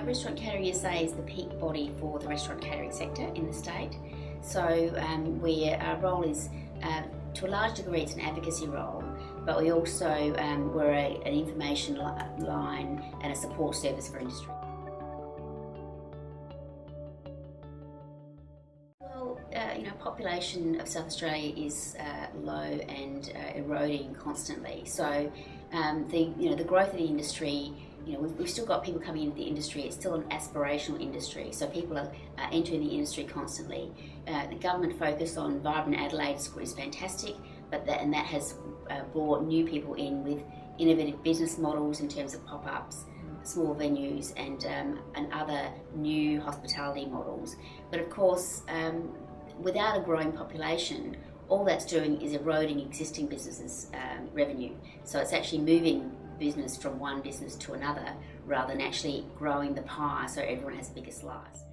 Restaurant Catering SA is the peak body for the restaurant catering sector in the state. So our role is, to a large degree, it's an advocacy role, but we also, we're an information line and a support service for industry. Well, population of South Australia is low and eroding constantly. So the growth of the industry, we've still got people coming into the industry. It's still an aspirational industry, so people are entering the industry constantly. The government focus on Vibrant Adelaide is fantastic, but that has brought new people in with innovative business models in terms of pop-ups, small venues, and other new hospitality models. But of course, without a growing population, all that's doing is eroding existing businesses' revenue. So it's actually moving business from one business to another rather than actually growing the pie so everyone has a bigger slice.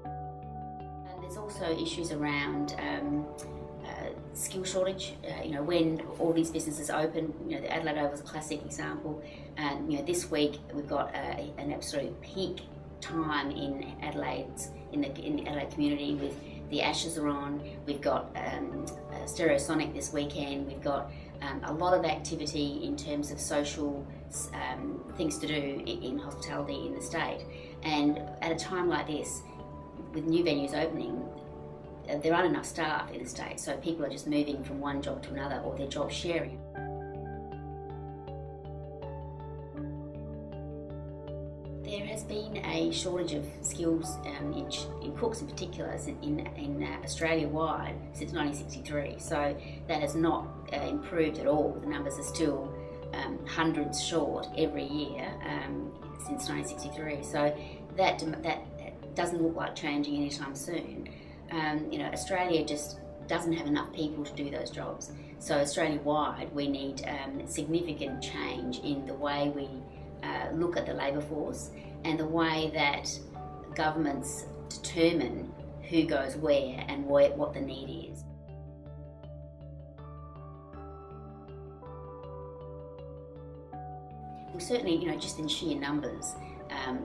And there's also issues around skill shortage. When all these businesses open, the Adelaide Oval is a classic example. This week we've got an absolute peak time in in the Adelaide community with the Ashes are on. We've got Stereosonic this weekend. We've got a lot of activity in terms of social things to do in hospitality in the state. And at a time like this, with new venues opening, there aren't enough staff in the state, so people are just moving from one job to another, or they're job sharing. There has been a shortage of skills in cooks in particular in Australia-wide since 1963, so that has not improved at all. The numbers are still hundreds short every year since 1963, so that doesn't look like changing anytime soon. Australia just doesn't have enough people to do those jobs, so Australia-wide we need significant change in the way we look at the labour force and the way that governments determine who goes where and what the need is. Well, certainly, just in sheer numbers,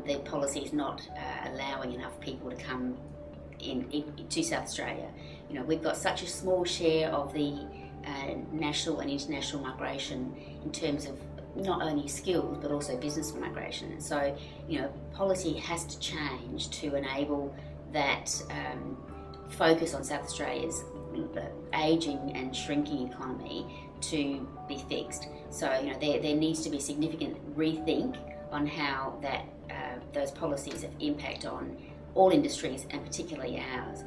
the policy is not allowing enough people to come to South Australia. We've got such a small share of the national and international migration in terms of not only skills but also business migration. And so, policy has to change to enable that focus on South Australia's ageing and shrinking economy to be fixed. So, there needs to be significant rethink on how those policies have impact on all industries and particularly ours.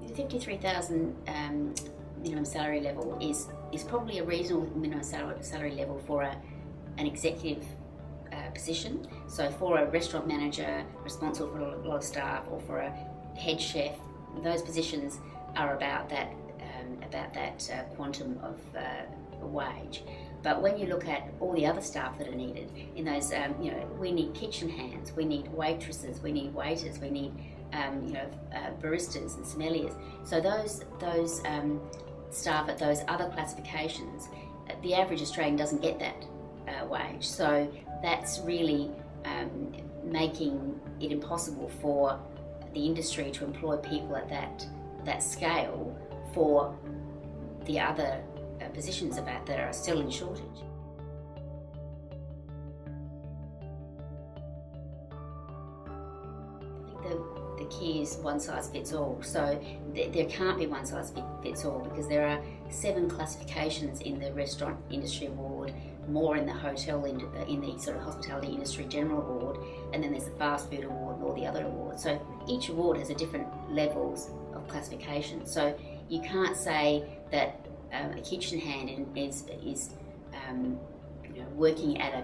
The 53,000 minimum salary level is probably a reasonable minimum salary level for an executive position. So for a restaurant manager responsible for a lot of staff, or for a head chef, those positions are about that quantum of wage. But when you look at all the other staff that are needed in those, we need kitchen hands, we need waitresses, we need waiters, we need baristas and sommeliers. So those staff at those other classifications, the average Australian doesn't get that wage. So that's really making it impossible for the industry to employ people at that scale for the other positions that are still in shortage. I think the key is one size fits all. So there can't be one size fits all, because there are 7 classifications in the restaurant industry award, more in the hotel in the sort of hospitality industry general award, and then there's the fast food award and all the other awards. So each award has a different levels of classification. So you can't say that a kitchen hand is working at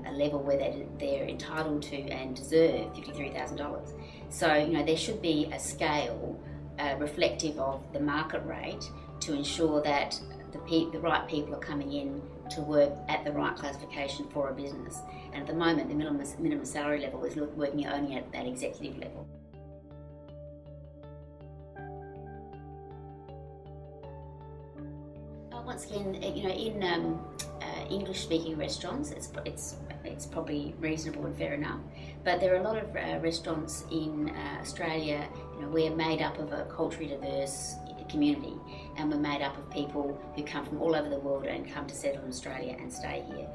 a level where they're entitled to and deserve $53,000. So there should be a scale reflective of the market rate to ensure that the right people are coming in to work at the right classification for a business. And at the moment, the minimum salary level is working only at that executive level. Once again, in English-speaking restaurants, it's probably reasonable and fair enough. But there are a lot of restaurants in Australia. We're made up of a culturally diverse community, and we're made up of people who come from all over the world and come to settle in Australia and stay here.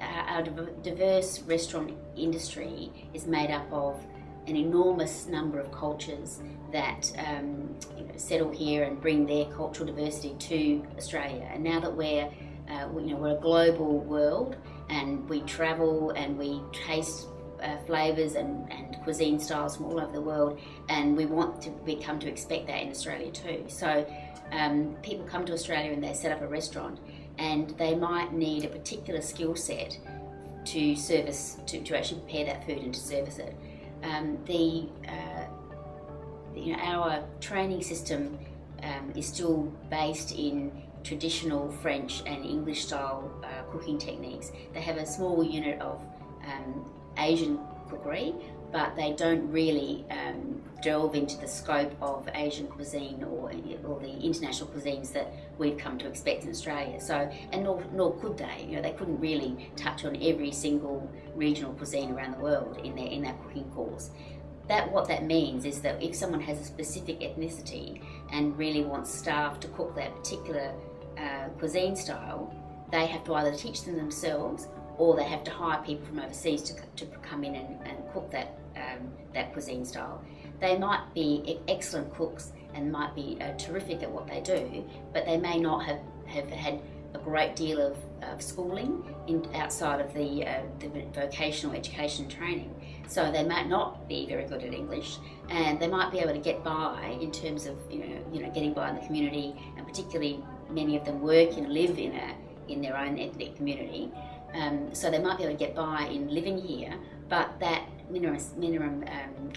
Our diverse restaurant industry is made up of an enormous number of cultures that settle here and bring their cultural diversity to Australia. And now that we're a global world, and we travel and we taste flavours and cuisine styles from all over the world, and we come to expect that in Australia too. So people come to Australia and they set up a restaurant, and they might need a particular skill set to actually prepare that food and to service it. Our training system is still based in traditional French and English style cooking techniques. They have a small unit of Asian cookery, but they don't really delve into the scope of Asian cuisine or the international cuisines that we've come to expect in Australia. So, and nor could they. They couldn't really touch on every single regional cuisine around the world in their cooking course. What that means is that if someone has a specific ethnicity and really wants staff to cook that particular cuisine style, they have to either teach them themselves, or they have to hire people from overseas to come in and cook that cuisine style. They might be excellent cooks and might be terrific at what they do, but they may not have had a great deal of schooling outside of the vocational education training. So they might not be very good at English, and they might be able to get by in terms of getting by in the community, and particularly many of them work and live in their own ethnic community. So they might be able to get by in living here, but that minimum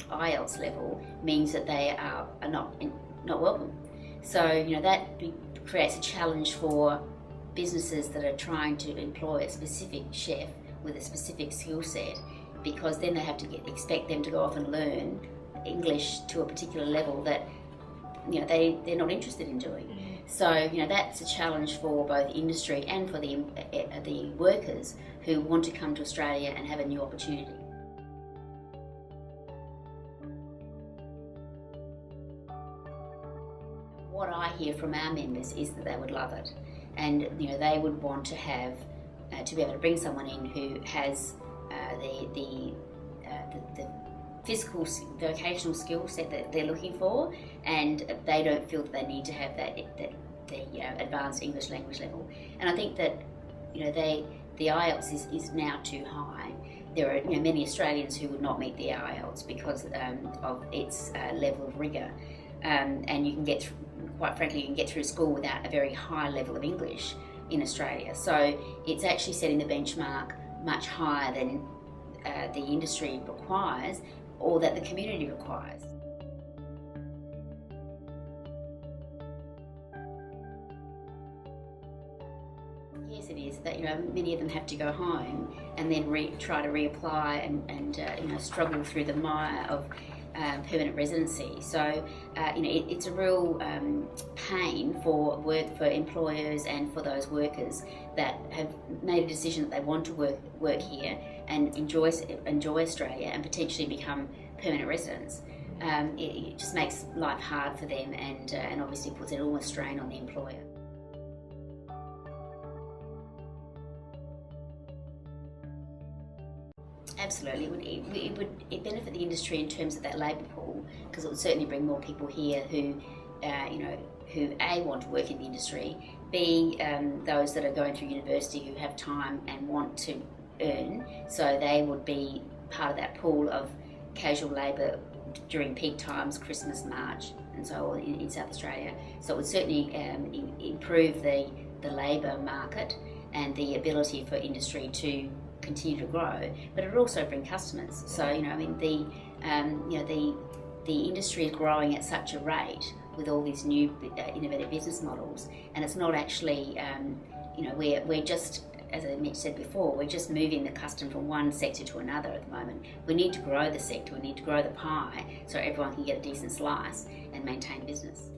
IELTS level means that they are not welcome. So that creates a challenge for businesses that are trying to employ a specific chef with a specific skill set, because then they have to expect them to go off and learn English to a particular level that they're not interested in doing. So that's a challenge for both industry and for the workers who want to come to Australia and have a new opportunity. What I hear from our members is that they would love it, and they would want to have to be able to bring someone in who has the physical vocational skill set that they're looking for, and they don't feel that they need to have the advanced English language level. And I think that the IELTS is now too high. There are many Australians who would not meet the IELTS because of its level of rigour, and you can get quite frankly you can get through school without a very high level of English in Australia. So it's actually setting the benchmark much higher than the industry requires, or that the community requires. Yes, it is that many of them have to go home and then try to reapply and struggle through the mire of permanent residency. So it's a real pain for employers and for those workers that have made a decision that they want to work here and enjoy Australia and potentially become permanent residents. It just makes life hard for them, and obviously puts an enormous strain on the employer. Absolutely, it would benefit the industry in terms of that labour pool, because it would certainly bring more people here who A, want to work in the industry, B, those that are going through university who have time and want to earn, so they would be part of that pool of casual labour during peak times, Christmas, March, and so on in South Australia. So it would certainly improve the labour market and the ability for industry to continue to grow, but it would also bring customers. So the industry is growing at such a rate with all these new innovative business models, and it's not actually we're just, as I said before, we're just moving the custom from one sector to another at the moment. We need to grow the sector, we need to grow the pie so everyone can get a decent slice and maintain business.